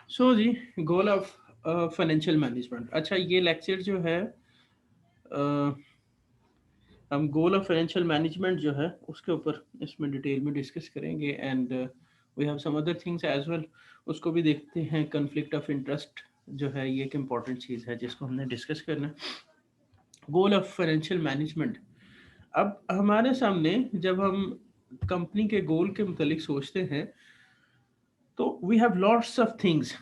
सो जी, goal of financial management. अच्छा, ये लेक्चर जो है हम गोल ऑफ फाइनेंशियल मैनेजमेंट जो है उसके ऊपर इसमें डिटेल में डिस्कस करेंगे, and we have some other things as well. उसको भी देखते हैं। कन्फ्लिक्ट ऑफ इंटरेस्ट जो है ये एक इम्पॉर्टेंट चीज़ है जिसको हमने डिस्कस करना है। गोल ऑफ फाइनेंशियल मैनेजमेंट। अब हमारे सामने जब हम कंपनी के गोल के मुतालिक सोचते हैं तो we have lots of things.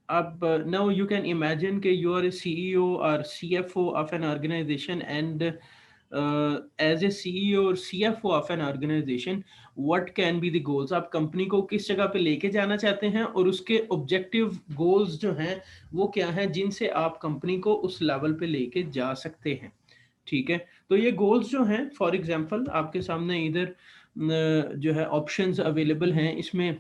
अब now you can imagine कि you are a CEO or CFO of an organization, and as a CEO or CFO of an organization, what can be the goals? आप company को किस जगह पे लेके जाना चाहते हैं और उसके ऑब्जेक्टिव गोल्स जो हैं वो क्या हैं जिनसे आप कंपनी को उस लेवल पे लेके जा सकते हैं। ठीक है, तो ये गोल्स जो हैं, फॉर एग्जांपल आपके सामने इधर जो है ऑप्शंस अवेलेबल हैं। इसमें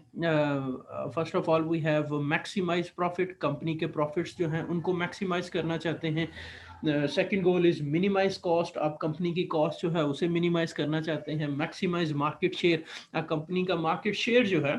first of all we have maximize profit. Company के प्रॉफिट्स जो हैं उनको मैक्सिमाइज करना चाहते हैं। Second goal is minimize cost. आप कंपनी की कॉस्ट जो है उसे मिनिमाइज करना चाहते हैं। Maximize market share. कंपनी का मार्केट शेयर जो है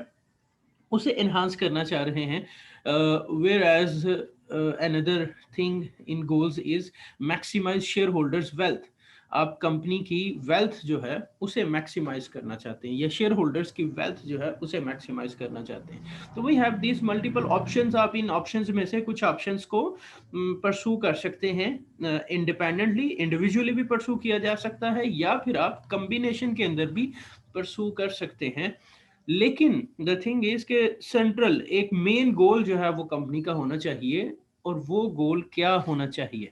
उसे एनहांस करना चाह रहे हैं। Whereas another thing in goals is maximize share holders wealth. आप कंपनी की वेल्थ जो है उसे मैक्सिमाइज करना चाहते हैं, या शेयर होल्डर्स की वेल्थ जो है उसे मैक्सिमाइज करना चाहते हैं। तो we have this multiple options. आप इन ऑप्शंस में से कुछ ऑप्शंस को परसू कर सकते हैं। इंडिपेंडेंटली, इंडिविजुअली भी परसू किया जा सकता है, या फिर आप कम्बिनेशन के अंदर भी परसू कर सकते हैं। लेकिन द थिंग इज के सेंट्रल एक मेन गोल जो है वो कंपनी का होना चाहिए, और वो गोल क्या होना चाहिए।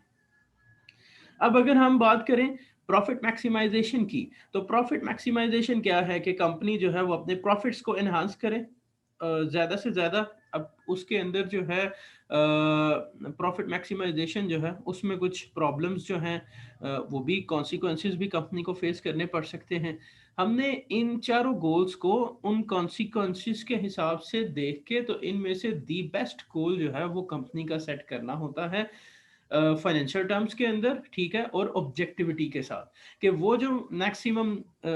अब अगर हम बात करें प्रॉफिट मैक्सिमाइजेशन की, तो प्रॉफिट मैक्सिमाइजेशन क्या है कि कंपनी जो है वो अपने प्रॉफिट्स को एनहांस करे ज़्यादा से ज़्यादा। अब उसके अंदर जो है प्रॉफिट मैक्सिमाइजेशन जो है उसमें कुछ प्रॉब्लम्स जो हैं वो भी कॉन्सिक्वेंसेस भी कंपनी को फेस करने पड़ सकते हैं। हमने इन चारों गोल्स को उन कॉन्सिक्वेंसेस के हिसाब से देख के, तो इनमें से दी बेस्ट गोल जो है वो कंपनी का सेट करना होता है फाइनेंशियल टर्म्स के अंदर। ठीक है, और ऑब्जेक्टिविटी के साथ कि वो जो मैक्सिमम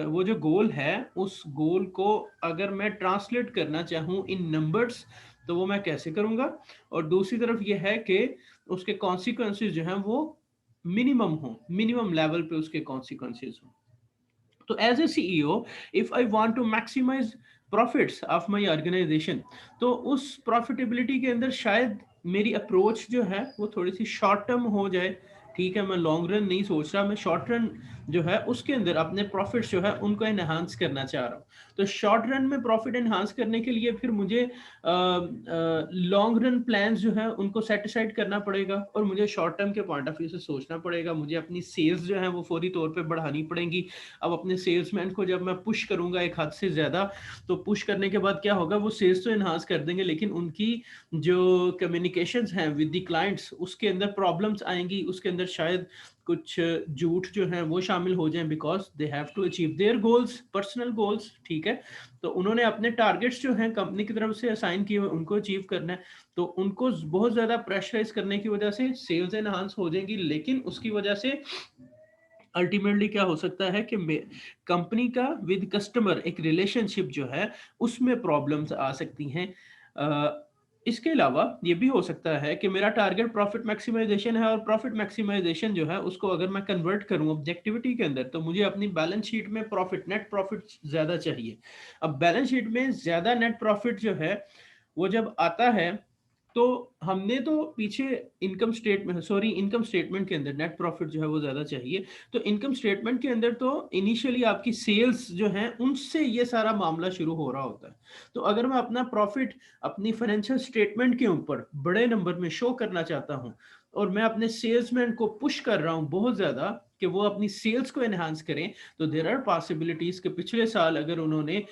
वो जो गोल है उस गोल को अगर मैं ट्रांसलेट करना चाहूँ इन नंबर्स तो वो मैं कैसे करूँगा। और दूसरी तरफ ये है कि उसके कॉन्सिक्वेंसेस जो हैं वो मिनिमम हो, मिनिमम लेवल पे उसके कॉन्सिक्वेंसेस हो। तो as a CEO, if I want to maximize profits of my organization, तो उस प्रॉफिटेबिलिटी के अंदर शायद मेरी अप्रोच जो है वो थोड़ी सी शॉर्ट टर्म हो जाए। ठीक है, मैं लॉन्ग रन नहीं सोच रहा, मैं शॉर्ट रन जो है उसके अंदर अपने प्रॉफिट्स जो है उनको एनहांस करना चाह रहा हूँ। तो शॉर्ट रन में प्रॉफिट एनहांस करने के लिए फिर मुझे लॉन्ग रन प्लान्स जो है उनको सेट असाइड करना पड़ेगा, और मुझे शॉर्ट टर्म के पॉइंट ऑफ व्यू से सोचना पड़ेगा। मुझे अपनी सेल्स जो है वो फौरी तौर पे बढ़ानी पड़ेंगी। अब अपने सेल्समैन को जब मैं पुश करूंगा एक हद से ज़्यादा, तो पुश करने के बाद क्या होगा, वो सेल्स तो इन्हांस कर देंगे लेकिन उनकी जो कम्युनिकेशंस हैं विद द क्लाइंट्स उसके अंदर प्रॉब्लम्स आएंगी। उसके अंदर शायद कुछ झूठ जो है वो शामिल हो जाएं, because they have to achieve their goals, personal goals. ठीक है, तो उन्होंने अपने टारगेट्स जो हैं कंपनी की तरफ से असाइन किए हुए उनको अचीव करना है। तो उनको बहुत ज़्यादा प्रेशराइज करने की वजह से सेल्स एनहांस हो जाएंगी, लेकिन उसकी वजह से अल्टीमेटली क्या हो सकता है कि कंपनी का विद कस्टमर एक रिलेशनशिप जो है उसमें प्रॉब्लम्स आ सकती हैं। इसके अलावा ये भी हो सकता है कि मेरा टारगेट प्रॉफिट मैक्सिमाइजेशन है, और प्रॉफिट मैक्सिमाइजेशन जो है उसको अगर मैं कन्वर्ट करूं ऑब्जेक्टिविटी के अंदर, तो मुझे अपनी बैलेंस शीट में प्रॉफिट, नेट प्रॉफिट ज़्यादा चाहिए। अब बैलेंस शीट में ज़्यादा नेट प्रॉफिट जो है वो जब आता है, तो हमने तो पीछे इनकम स्टेटमेंट के अंदर नेट प्रॉफिट जो है वो ज़्यादा चाहिए। तो इनकम स्टेटमेंट के अंदर तो इनिशियली आपकी सेल्स जो हैं उनसे ये सारा मामला शुरू हो रहा होता है। तो अगर मैं अपना प्रॉफिट अपनी फाइनेंशियल स्टेटमेंट के ऊपर बड़े नंबर में शो करना चाहता हूँ, और मैं अपने सेल्समैन को पुश कर रहा हूँ बहुत ज़्यादा कि वो अपनी सेल्स को एनहांस करें, तो देर आर पॉसिबिलिटीज़ कि पिछले साल अगर उन्होंने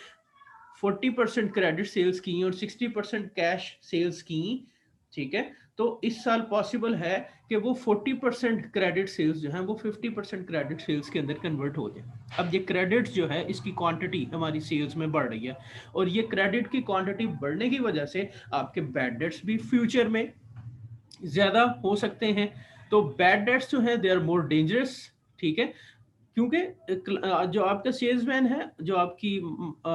40% क्रेडिट सेल्स की और 60% कैश सेल्स की, ठीक है, तो इस साल पॉसिबल है कि वो 40% क्रेडिट सेल्स जो है वो 50% क्रेडिट सेल्स के अंदर कन्वर्ट हो जाए। अब ये क्रेडिट जो है इसकी क्वांटिटी हमारी सेल्स में बढ़ रही है, और ये क्रेडिट की क्वांटिटी बढ़ने की वजह से आपके बैड डेट्स भी फ्यूचर में ज्यादा हो सकते हैं। तो बैड डेट्स जो है दे आर मोर डेंजरस। ठीक है, क्योंकि जो आपका सेल्समैन है, जो आपकी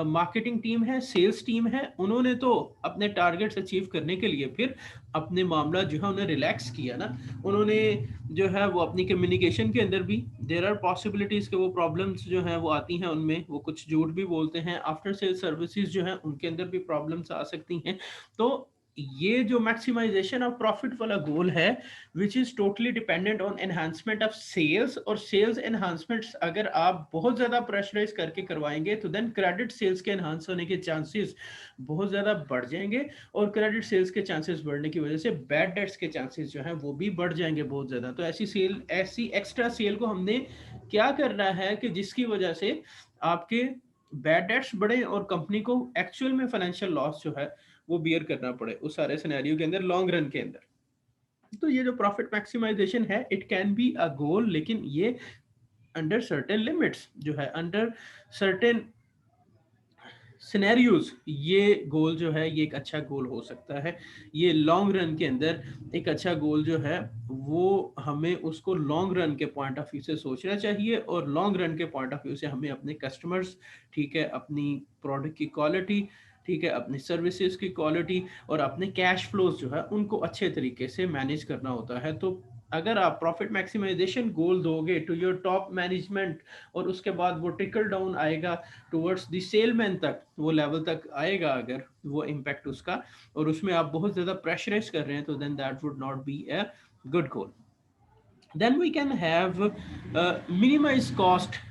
मार्केटिंग टीम है, सेल्स टीम है, उन्होंने तो अपने टारगेट्स अचीव करने के लिए फिर अपने मामला जो है उन्हें रिलैक्स किया ना। उन्होंने जो है वो अपनी कम्युनिकेशन के अंदर भी देयर आर पॉसिबिलिटीज के वो प्रॉब्लम्स जो हैं वो आती हैं उनमें, वो कुछ झूठ भी बोलते हैं। आफ्टर सेल सर्विसेज जो है उनके अंदर भी प्रॉब्लम्स आ सकती हैं। तो ये जो मैक्सिमाइजेशन ऑफ प्रॉफिट वाला गोल है, which is totally dependent on enhancement of sales, और सेल्स एनहांसमेंट्स अगर आप बहुत ज्यादा प्रेशराइज करके करवाएंगे तो देन क्रेडिट सेल्स के एनहांस होने के चांसेस बहुत ज्यादा बढ़ जाएंगे, और क्रेडिट सेल्स के चांसेस बढ़ने की वजह से बैड डेट्स के चांसेस जो है वो भी बढ़ जाएंगे बहुत ज्यादा। तो ऐसी एक्स्ट्रा सेल को हमने क्या करना है कि जिसकी वजह से आपके बैड डेट्स बढ़े और कंपनी को एक्चुअल में फाइनेंशियल लॉस जो है वो बियर करना पड़े उस सारे सिनेरियो के अंदर, लॉन्ग रन के अंदर। तो ये जो प्रॉफिट मैक्सिमाइजेशन है, इट कैन बी अ गोल, लेकिन ये अंडर सर्टेन लिमिट्स जो है, अंडर सर्टेन सिनेरियोज, ये गोल जो है ये एक अच्छा गोल हो सकता है। ये लॉन्ग रन के अंदर एक अच्छा गोल जो है वो हमें उसको लॉन्ग रन के पॉइंट ऑफ व्यू से सोचना चाहिए, और लॉन्ग रन के पॉइंट ऑफ व्यू से हमें अपने कस्टमर्स, ठीक है, अपनी प्रोडक्ट की क्वालिटी, ठीक है, अपनी सर्विसेज की क्वालिटी और अपने कैश फ्लोज जो है उनको अच्छे तरीके से मैनेज करना होता है। तो अगर आप प्रॉफिट मैक्सिमाइजेशन गोल दोगे टू योर टॉप मैनेजमेंट, और उसके बाद वो ट्रिकल डाउन आएगा टुवर्ड्स द सेलमैन तक, वो लेवल तक आएगा अगर वो इम्पैक्ट उसका, और उसमें आप बहुत ज़्यादा प्रेशराइज कर रहे हैं, तो then that would not be a good goal. Then we can have minimize cost.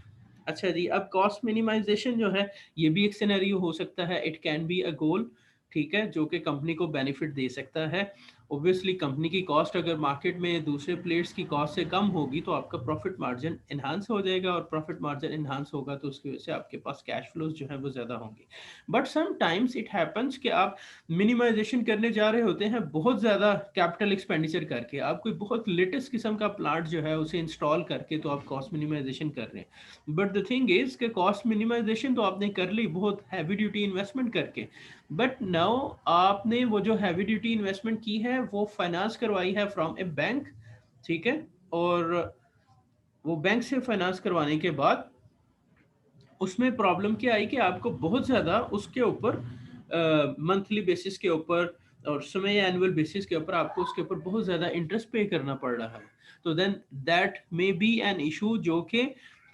अच्छा जी, अब कॉस्ट मिनिमाइजेशन जो है ये भी एक सिनेरियो हो सकता है, इट कैन बी अ गोल, ठीक है, जो कि कंपनी को बेनिफिट दे सकता है। ऑब्वियसली कंपनी की कॉस्ट अगर मार्केट में दूसरे प्लेयर्स की कॉस्ट से कम होगी तो आपका प्रॉफिट मार्जिन इन्हांस हो जाएगा, और प्रॉफिट मार्जिन इन्हांस होगा तो उसकी वजह से आपके पास कैश फ्लोज जो है वो ज़्यादा होंगे। बट समटाइम्स इट हैपन्स कि आप मिनिमाइजेशन करने जा रहे होते हैं बहुत ज़्यादा कैपिटल एक्सपेंडिचर करके, आप कोई बहुत लेटेस्ट किस्म का प्लांट जो है उसे इंस्टॉल करके तो आप कॉस्ट मिनिमाइजेशन कर रहे हैं। बट द थिंग इज कि कॉस्ट मिनिमाइजेशन तो आपने कर ली बहुत हैवी ड्यूटी इन्वेस्टमेंट करके, बट नाउ आपने वो जो हैवी ड्यूटी इन्वेस्टमेंट की है वो फाइनेंस करवाई है फ्रॉम ए बैंक, ठीक है, और वो बैंक से फाइनेंस करवाने के बाद उसमें प्रॉब्लम क्या आई कि आपको बहुत ज़्यादा उसके ऊपर मंथली बेसिस के ऊपर और समय एनुअल बेसिस के ऊपर आपको उसके ऊपर बहुत ज़्यादा इंटरेस्ट पे करना पड़ रहा है। तो then that may be an issue जो कि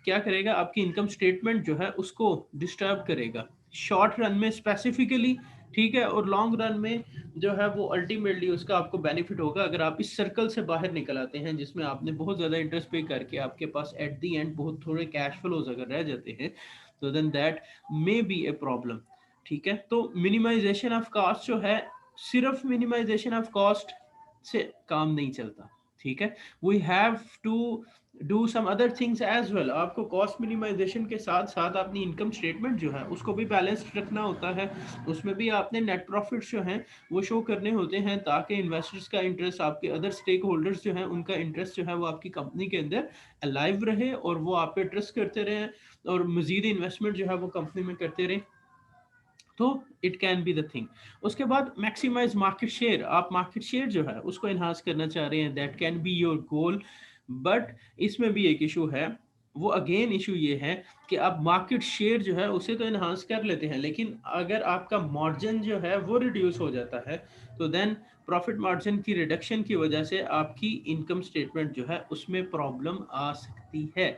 क्या करेगा, आपकी इनकम स्टेटमेंट जो है उसको डिस्टर्ब करेगा शॉर्ट रन में स्पेसिफिकली, ठीक है, और लॉन्ग रन में जो है वो अल्टीमेटली उसका आपको बेनिफिट होगा अगर आप इस सर्कल से बाहर निकल आते हैं जिसमें आपने बहुत ज़्यादा इंटरेस्ट पे करके आपके पास एट दी एंड बहुत थोड़े कैश फ्लोज अगर रह जाते हैं, तो then that may be a problem. ठीक है, तो मिनिमाइजेशन ऑफ कॉस्ट जो है, सिर्फ मिनिमाइजेशन ऑफ कॉस्ट से काम नहीं चलता, ठीक है, we have to do some other things as well. आपको कॉस्ट मिनिमाइजेशन के साथ साथ अपनी इनकम स्टेटमेंट जो है उसको भी बैलेंस्ड रखना होता है, उसमें भी आपने नेट प्रॉफिट्स जो हैं वो शो करने होते हैं ताकि इन्वेस्टर्स का इंटरेस्ट, आपके अदर स्टेक होल्डर्स जो हैं उनका इंटरेस्ट जो है वो आपकी कंपनी के अंदर अलाइव रहे और वो आप पे ट्रस्ट करते रहें और मजीद इन्वेस्टमेंट जो है वो कंपनी में करते रहें। तो it can be the thing. उसके बाद मैक्सिमाइज मार्केट शेयर, आप मार्केट शेयर जो है उसको एनहांस करना चाह रहे हैं, that can be your goal. But इसमें भी एक इशू है, वो अगेन इशू ये है कि आप मार्केट शेयर जो है उसे तो एनहांस कर लेते हैं, लेकिन अगर आपका मार्जिन जो है वो रिड्यूस हो जाता है तो देन प्रॉफिट मार्जिन की रिडक्शन की वजह से आपकी इनकम स्टेटमेंट जो है उसमें प्रॉब्लम आ सकती है।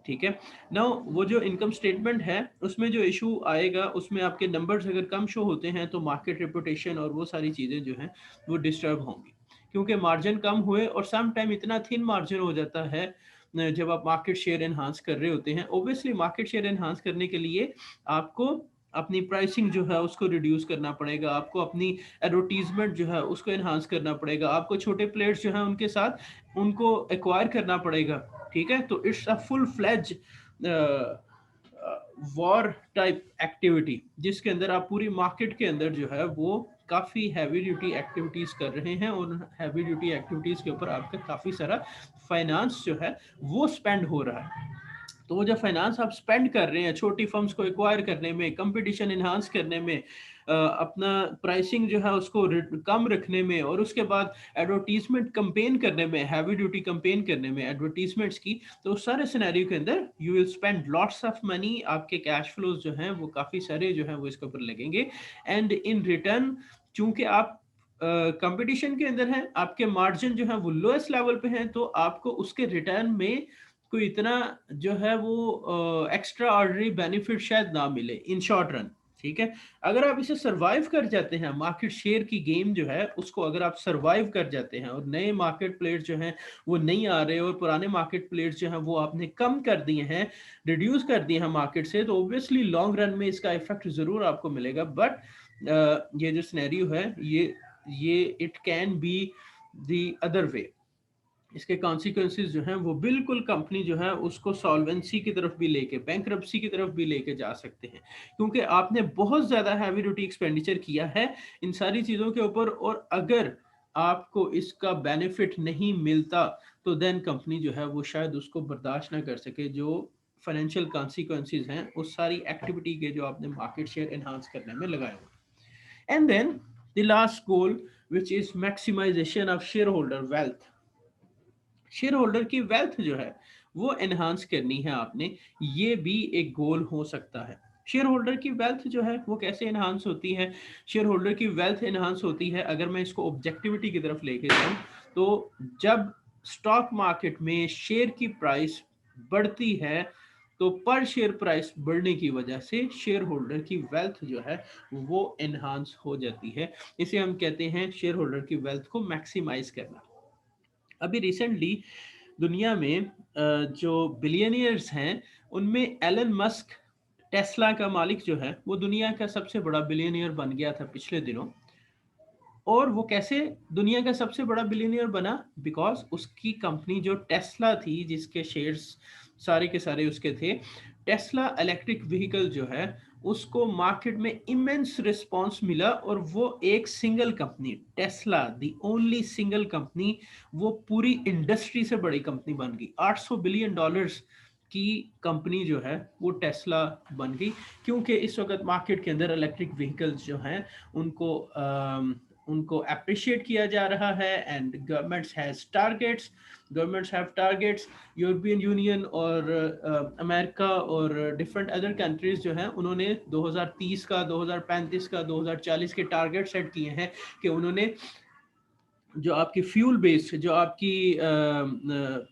ठीक है, नाउ वो जो इनकम स्टेटमेंट है उसमें जो इशू आएगा उसमें आपके नंबर्स अगर कम शो होते हैं तो मार्केट रेपुटेशन और वो सारी चीज़ें जो हैं वो डिस्टर्ब होंगी, क्योंकि मार्जिन कम हुए और सम टाइम इतना थिन मार्जिन हो जाता है जब आप मार्केट शेयर एनहांस कर रहे होते हैं। ओब्वियसली मार्केट शेयर एनहांस करने के लिए आपको अपनी प्राइसिंग जो है उसको रिड्यूस करना पड़ेगा, आपको अपनी एडवर्टीजमेंट जो है उसको एनहांस करना पड़ेगा, आपको छोटे प्लेयर्स जो है उनके साथ उनको एक्वायर करना पड़ेगा। ठीक है, तो it's a full fledge war type activity जिसके अंदर आप पूरी मार्केट के अंदर जो है वो काफ़ी हैवी ड्यूटी एक्टिविटीज़ कर रहे हैं और हैवी ड्यूटी एक्टिविटीज़ के ऊपर आपका काफ़ी सारा फाइनेंस जो है वो स्पेंड हो रहा है। तो वो जब फाइनेंस आप स्पेंड कर रहे हैं छोटी फर्म्स को एक्वायर करने में, कंपटीशन इन्हांस करने में, अपना प्राइसिंग जो है उसको कम रखने में, और उसके बाद एडवर्टीजमेंट कंपेन करने में, हैवी ड्यूटी कंपेन करने में एडवर्टीजमेंट्स की, तो उस सारे सिनेरियो के अंदर you will spend lots of money, आपके कैश फ्लोज जो हैं वो काफ़ी सारे जो हैं वो इसके ऊपर लगेंगे, एंड इन रिटर्न चूंकि आप कंपटीशन के अंदर हैं, आपके मार्जिन जो है वो लोएस्ट लेवल पे हैं, तो आपको उसके रिटर्न में कोई इतना जो है वो एक्स्ट्रा ऑर्डिनरी बेनिफिट शायद ना मिले इन शॉर्ट रन। ठीक है, अगर आप इसे सरवाइव कर जाते हैं, मार्केट शेयर की गेम जो है उसको अगर आप सरवाइव कर जाते हैं, और नए मार्केट प्लेयर्स जो हैं वो नहीं आ रहे, और पुराने मार्केट प्लेयर्स जो हैं वो आपने कम कर दिए हैं, रिड्यूस कर दिए हैं मार्केट से, तो ऑब्वियसली लॉन्ग रन में इसका इफेक्ट जरूर आपको मिलेगा। बट ये जो सिनेरियो है ये it can be the other way, इसके कॉन्सिक्वेंसेस जो हैं वो बिल्कुल कंपनी जो है उसको सॉल्वेंसी की तरफ भी लेके, बैंकरप्सी की तरफ भी लेके जा सकते हैं, क्योंकि आपने बहुत ज़्यादा हैवी ड्यूटी एक्सपेंडिचर किया है इन सारी चीज़ों के ऊपर, और अगर आपको इसका बेनिफिट नहीं मिलता तो देन कंपनी जो है वो शायद उसको बर्दाश्त ना कर सके, जो फाइनेंशियल कॉन्सिक्वेंसेस हैं उस सारी एक्टिविटी के जो आपने मार्केट शेयर एनहांस करने में लगाए हुए। And then the last goal which is maximization of share holder wealth. Share holder की वेल्थ जो है वो एनहांस करनी है आपने, ये भी एक गोल हो सकता है। शेयर होल्डर की वेल्थ जो है वो कैसे एनहांस होती है? शेयर होल्डर की वेल्थ एनहांस होती है, अगर मैं इसको ऑब्जेक्टिविटी की तरफ लेके जाऊं, तो जब स्टॉक मार्केट में शेयर की प्राइस बढ़ती है तो पर शेयर प्राइस बढ़ने की वजह से शेयर होल्डर की वेल्थ जो है वो एनहांस हो जाती है। इसे हम कहते हैं शेयर होल्डर की वेल्थ को मैक्सिमाइज करना। अभी रिसेंटली दुनिया में जो बिलियनियर्स हैं उनमें एलन मस्क, टेस्ला का मालिक जो है, वो दुनिया का सबसे बड़ा बिलियनियर बन गया था पिछले दिनों। और वो कैसे दुनिया का सबसे बड़ा बिलियनियर बना? बिकॉज उसकी कंपनी जो टेस्ला थी, जिसके शेयर्स सारे के सारे उसके थे, टेस्ला इलेक्ट्रिक व्हीकल जो है उसको मार्केट में इमेंस रिस्पांस मिला, और वो एक single company Tesla, the only single company, वो पूरी इंडस्ट्री से बड़ी कंपनी बन गई। $800 बिलियन की कंपनी जो है वो टेस्ला बन गई, क्योंकि इस वक्त मार्केट के अंदर इलेक्ट्रिक व्हीकल्स जो हैं उनको अप्रिशिएट किया जा रहा है, and governments have targets. European union और अमेरिका और डिफरेंट अदर कंट्रीज जो हैं उन्होंने 2030 का, 2035 का, 2040 के टारगेट सेट किए हैं कि उन्होंने जो आपकी फ्यूल बेस्ड, जो आपकी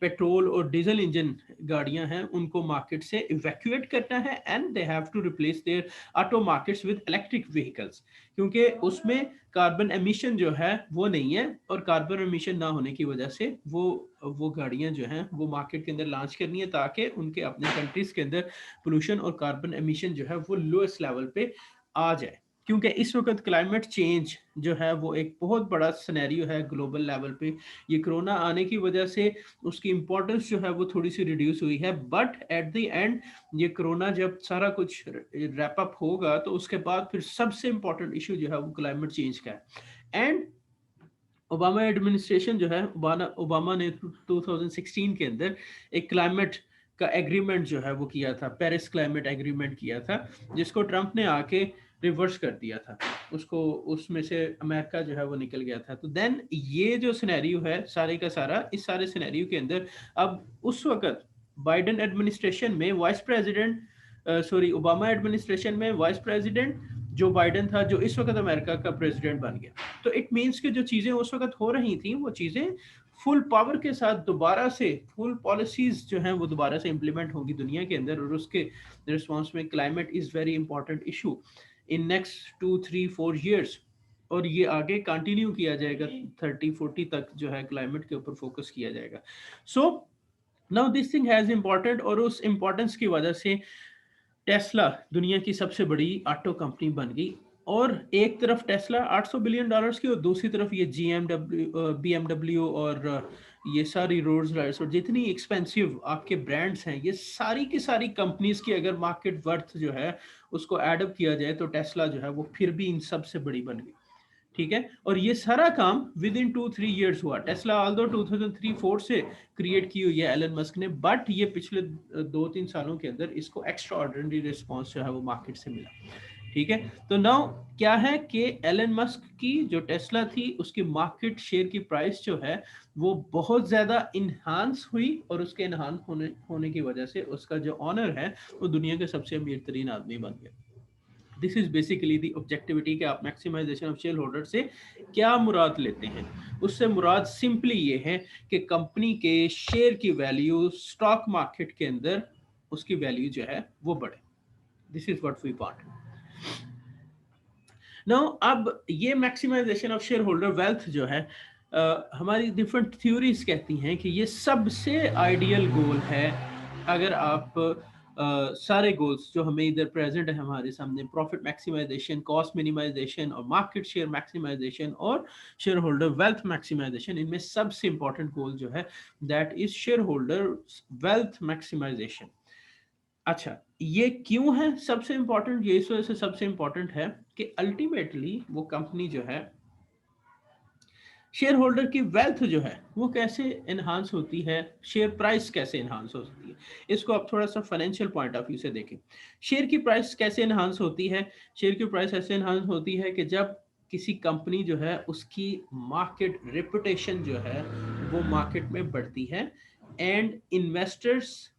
पेट्रोल और डीजल इंजन गाड़ियां हैं उनको मार्केट से इवैक्यूएट करना है, and they have to replace their auto markets with electric vehicles, क्योंकि उसमें कार्बन एमिशन जो है वो नहीं है, और कार्बन एमिशन ना होने की वजह से वो गाड़ियां जो हैं वो मार्केट के अंदर लॉन्च करनी है, ताकि उनके अपने कंट्रीज के अंदर पोल्यूशन और कार्बन एमिशन जो है वो लोएस्ट लेवल पे आ जाए। क्योंकि इस वक्त क्लाइमेट चेंज जो है वो एक बहुत बड़ा सिनेरियो है ग्लोबल लेवल पे। ये कोरोना आने की वजह से उसकी इम्पोर्टेंस जो है वो थोड़ी सी रिड्यूस हुई है, बट एट द एंड ये कोरोना जब सारा कुछ रैप अप होगा तो उसके बाद फिर सबसे इम्पोर्टेंट इशू जो है वो क्लाइमेट चेंज का है। एंड ओबामा एडमिनिस्ट्रेशन जो है, ओबामा ने 2016 के अंदर एक क्लाइमेट का एग्रीमेंट जो है वो किया था, पेरिस क्लाइमेट एग्रीमेंट किया था, जिसको ट्रंप ने आके रिवर्स कर दिया था, उसको उसमें से अमेरिका जो है वो निकल गया था। तो देन ये जो सिनेरियो है सारे का सारा, इस सारे सिनेरियो के अंदर अब उस वक्त बाइडेन एडमिनिस्ट्रेशन में vice president, sorry Obama administration में वाइस प्रेसिडेंट जो बाइडेन था, जो इस वक्त अमेरिका का प्रेसिडेंट बन गया। तो इट मीन्स कि जो चीज़ें उस वक्त हो रही थी वो चीज़ें फुल पावर के साथ दोबारा से, फुल पॉलिसीज जो हैं वो दोबारा से इम्प्लीमेंट होंगी दुनिया के अंदर, और उसके रिस्पॉन्स में climate is very important issue in next 2-3-4 years, और ये आगे कंटिन्यू किया जाएगा 30-40 तक जो है क्लाइमेट के ऊपर फोकस किया जाएगा। So now this thing has important, और उस इम्पोर्टेंस की वजह से टेस्ला दुनिया की सबसे बड़ी ऑटो कंपनी बन गई। और एक तरफ टेस्ला $800 बिलियन की, और दूसरी तरफ ये BMW और ये सारी रोल्स रॉयस और जितनी एक्सपेंसिव आपके ब्रांड्स हैं, ये सारी की सारी कंपनीज की अगर मार्केट वर्थ जो है उसको एडअप किया जाए तो टेस्ला जो है वो फिर भी इन सबसे बड़ी बन गई। ठीक है, और ये सारा काम विद इन 2-3 years हुआ। टेस्ला ऑल्दो 2003-4 से क्रिएट की हुई है एलन मस्क ने, बट ये पिछले 2-3 सालों के अंदर इसको एक्स्ट्रा ऑर्डिनरी रिस्पॉन्स जो है वो मार्केट से मिला। ठीक है। तो नाउ क्या है कि एलन मस्क की जो टेस्ला थी उसकी मार्केट शेयर की प्राइस जो है वो बहुत ज़्यादा इन्हांस हुई, और उसके इन्हांस होने की वजह से उसका जो ऑनर है वो दुनिया के सबसे अमीर तरीन आदमी बन गया। This is basically the objectivity कि आप मैक्सिमाइजेशन ऑफ शेयर होल्डर से क्या मुराद लेते हैं। उससे मुराद सिंपली ये है कि कंपनी के शेयर की वैल्यू स्टॉक मार्केट के अंदर उसकी वैल्यू जो है वो बढ़े। This is what we want. Now अब ये maximization of share holder wealth जो है हमारी डिफरेंट थ्योरीज कहती हैं कि ये सबसे आइडियल गोल है। अगर आप सारे गोल्स जो हमें इधर प्रेजेंट है हमारे सामने, प्रॉफिट मैक्सिमाइजेशन, कॉस्ट मिनिमाइजेशन और मार्केट शेयर मैक्सिमाइजेशन और शेयर होल्डर वेल्थ मैक्सिमाइजेशन, इनमें सबसे इंपॉर्टेंट गोल जो है that is share holder wealth maximization. अच्छा, ये क्यों है सबसे इंपॉर्टेंट? ये इस वजह से सबसे इंपॉर्टेंट है कि अल्टीमेटली वो कंपनी जो है, शेयर होल्डर की वेल्थ जो है वो कैसे एनहांस होती है, शेयर प्राइस कैसे एनहांस होती है। इसको आप थोड़ा सा फाइनेंशियल पॉइंट ऑफ व्यू से देखें। शेयर की प्राइस कैसे एनहांस होती है? शेयर की प्राइस ऐसे एनहांस होती है कि जब किसी कंपनी जो है उसकी मार्केट रेपुटेशन जो है वो मार्केट में बढ़ती है, एंड इन्वेस्टर्स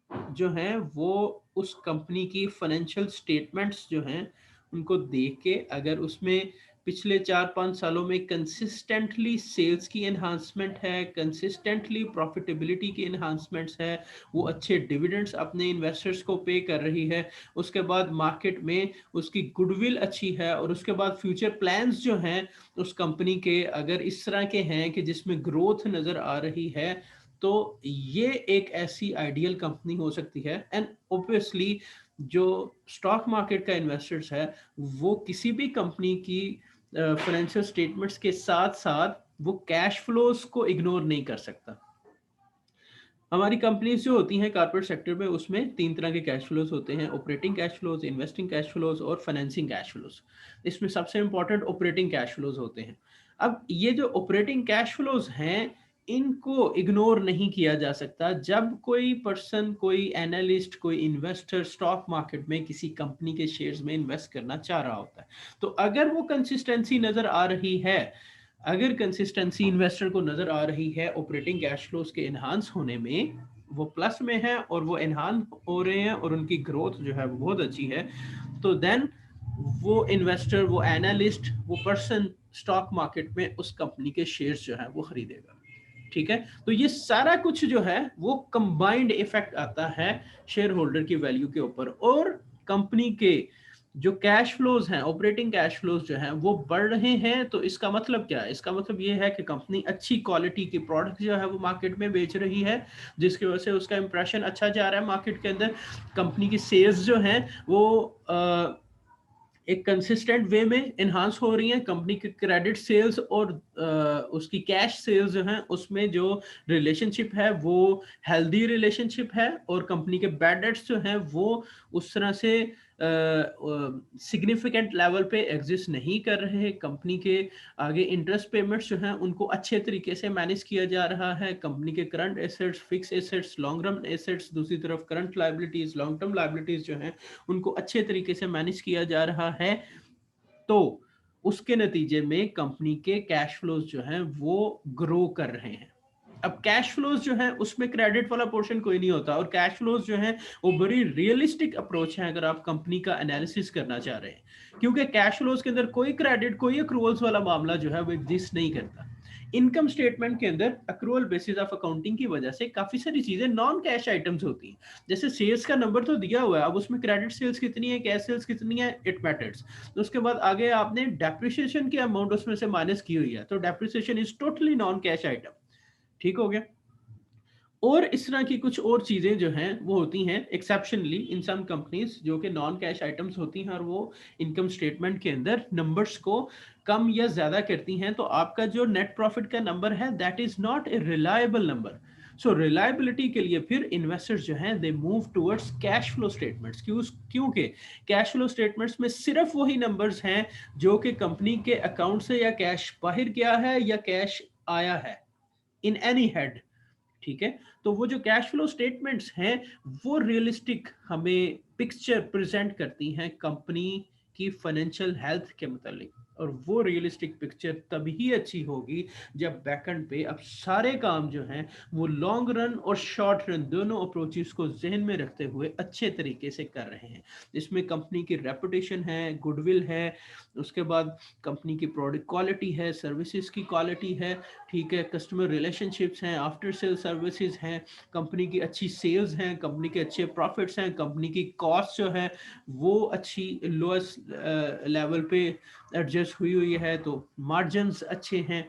जो हैं वो उस कंपनी की फाइनेंशियल स्टेटमेंट्स जो हैं उनको देख के, अगर उसमें पिछले 4-5 सालों में कंसिस्टेंटली सेल्स की एनहांसमेंट है, कंसिस्टेंटली प्रॉफिटेबिलिटी की एनहांसमेंट्स है, वो अच्छे डिविडेंड्स अपने इन्वेस्टर्स को पे कर रही है, उसके बाद मार्केट में उसकी गुडविल अच्छी है, और उसके बाद फ्यूचर प्लान्स जो हैं उस कंपनी के अगर इस तरह के हैं कि जिसमें ग्रोथ नज़र आ रही है, तो ये एक ऐसी आइडियल कंपनी हो सकती है। एंड ऑब्वियसली जो स्टॉक मार्केट का इन्वेस्टर्स है वो किसी भी कंपनी की फाइनेंशियल स्टेटमेंट्स के साथ साथ वो कैश फ्लोज को इग्नोर नहीं कर सकता। हमारी कंपनीज जो होती हैं कॉर्पोरेट सेक्टर में, उसमें 3 तरह के कैश फ्लोज होते हैं: operating cash flows, investing cash flows और फाइनेंसिंग कैश फ्लोज। इसमें सबसे इंपॉर्टेंट ऑपरेटिंग कैश फ्लोज होते हैं। अब ये जो ऑपरेटिंग कैश फ्लोज हैं इनको इग्नोर नहीं किया जा सकता। जब कोई पर्सन, कोई एनालिस्ट, कोई इन्वेस्टर स्टॉक मार्केट में किसी कंपनी के शेयर्स में इन्वेस्ट करना चाह रहा होता है, तो अगर वो कंसिस्टेंसी नजर आ रही है, अगर कंसिस्टेंसी इन्वेस्टर को नजर आ रही है ऑपरेटिंग कैश फ्लोज के एनहांस होने में, वो प्लस में है और वो एनहांस हो रहे हैं और उनकी ग्रोथ जो है वो बहुत अच्छी है, तो देन वो इन्वेस्टर, वो एनालिस्ट, वो पर्सन स्टॉक मार्केट में उस कंपनी के शेयर्स जो है वो खरीदेगा। ठीक है। तो ये सारा कुछ जो है वो कंबाइंड इफेक्ट आता है शेयर होल्डर की वैल्यू के ऊपर, और कंपनी के जो कैश फ्लोज हैं, ऑपरेटिंग कैश फ्लोज जो हैं वो बढ़ रहे हैं। तो इसका मतलब क्या है? इसका मतलब ये है कि कंपनी अच्छी क्वालिटी की प्रोडक्ट जो है वो मार्केट में बेच रही है, जिसकी वजह से उसका इंप्रेशन अच्छा जा रहा है मार्केट के अंदर। कंपनी की सेल्स जो हैं वो एक कंसिस्टेंट वे में इन्हांस हो रही है। कंपनी के क्रेडिट सेल्स और उसकी कैश सेल्स जो हैं उसमें जो रिलेशनशिप है वो हेल्दी रिलेशनशिप है, और कंपनी के बैड डेट्स जो हैं वो उस तरह से सिग्निफिकेंट लेवल पे एग्जिस्ट नहीं कर रहे। कंपनी के आगे इंटरेस्ट पेमेंट्स जो हैं उनको अच्छे तरीके से मैनेज किया जा रहा है। कंपनी के current assets, fix assets, long run assets, दूसरी तरफ current liabilities, long term liabilities जो हैं उनको अच्छे तरीके से मैनेज किया जा रहा है। तो उसके नतीजे में कंपनी के कैश फ्लोज जो हैं वो ग्रो कर रहे हैं। अब कैश फ्लोज जो है उसमें क्रेडिट वाला पोर्शन कोई नहीं होता, और कैश फ्लोज जो है वो बड़ी रियलिस्टिक अप्रोच है अगर आप कंपनी का एनालिसिस करना चाह रहे हैं, क्योंकि कैश फ्लोज के अंदर कोई क्रेडिट, कोई अक्रूवल्स वाला मामला जो है वो एग्जिस्ट नहीं करता। इनकम स्टेटमेंट के अंदर अक्रूवल बेसिस ऑफ अकाउंटिंग की वजह से काफी सारी चीजें नॉन कैश आइटम्स होती हैं। जैसे सेल्स का नंबर तो दिया हुआ है, अब उसमें क्रेडिट सेल्स कितनी है, कैश सेल्स कितनी है, इट मैटर्स। तो उसके बाद आगे आपने डेप्रिसिएशन की अमाउंट उसमें से माइनस की हुई है, तो depreciation is totally non cash item. ठीक हो गया। और इस तरह की कुछ और चीजें जो हैं वो होती हैं एक्सेप्शनली इन सम कंपनीज, जो कि नॉन कैश आइटम्स होती हैं और वो इनकम स्टेटमेंट के अंदर नंबर्स को कम या ज्यादा करती हैं। तो आपका जो नेट प्रॉफिट का नंबर है that is not a reliable number. So reliability के लिए फिर इन्वेस्टर्स जो हैं they move towards cash flow statements. क्योंकि कैश फ्लो स्टेटमेंट्स में सिर्फ वही नंबर्स हैं जो कि कंपनी के अकाउंट से या कैश बाहर गया है या कैश आया है इन एनी हेड। ठीक है। तो वो जो कैश फ्लो स्टेटमेंट्स हैं वो रियलिस्टिक हमें पिक्चर प्रेजेंट करती हैं कंपनी की फाइनेंशियल हेल्थ के मतलब, और वो रियलिस्टिक पिक्चर तभी अच्छी होगी जब बैकएंड पे अब सारे काम जो हैं वो लॉन्ग रन और शॉर्ट रन दोनों अप्रोचेस को जहन में रखते हुए अच्छे तरीके से कर रहे हैं। इसमें कंपनी की रेपुटेशन है, गुडविल है, उसके बाद कंपनी की प्रोडक्ट क्वालिटी है, सर्विसेज की क्वालिटी है, ठीक है, कस्टमर रिलेशनशिप्स हैं, आफ्टर सेल सर्विसेज हैं, कंपनी की अच्छी सेल्स हैं, कंपनी के अच्छे प्रॉफिट्स हैं, कंपनी की कॉस्ट जो है वो अच्छी लोएस्ट लेवल पे एडजस्ट हुई हुई है, तो मार्जिन्स अच्छे हैं,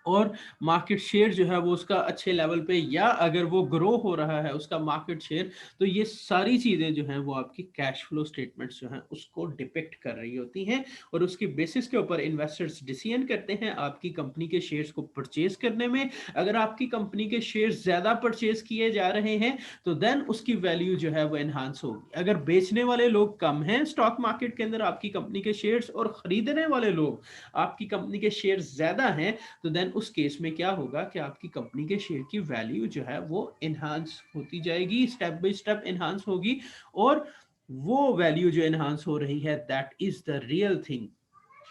और मार्केट शेयर जो है वो उसका अच्छे लेवल पे, या अगर वो ग्रो हो रहा है उसका मार्केट शेयर, तो ये सारी चीजें जो हैं वो आपकी कैश फ्लो स्टेटमेंट्स जो हैं उसको डिपिक्ट कर रही होती हैं, और उसकी बेसिस के ऊपर इन्वेस्टर्स डिसीजन करते हैं आपकी कंपनी के शेयर्स को परचेज करने में। अगर आपकी कंपनी के शेयर्स ज्यादा परचेज किए जा रहे हैं तो देन उसकी वैल्यू जो है वो एनहांस होगी। अगर बेचने वाले लोग कम हैं स्टॉक मार्केट के अंदर आपकी कंपनी के शेयर्स, और खरीदने वाले लोग आपकी कंपनी के शेयर्स ज्यादा हैं, तो देन उस केस में क्या होगा कि आपकी कंपनी के शेयर की वैल्यू जो है वो इनहांस होती जाएगी, स्टेप बाय स्टेप इनहांस होगी, और वो वैल्यू जो इनहांस हो रही है that is the real thing,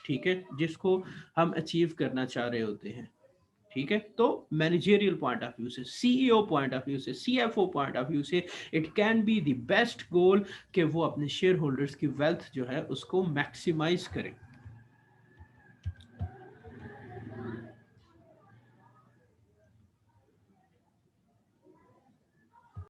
ठीक है, जिसको हम अचीव करना चाह रहे होते हैं। ठीक है, तो मैनेजरियल पॉइंट ऑफ व्यू से, सीईओ पॉइंट ऑफ व्यू से, सीएफओ पॉइंट ऑफ व्यू से, it can be the best goal कि वो अपने शेयर होल्डर्स की वेल्थ जो है उसको मैक्सिमाइज करें।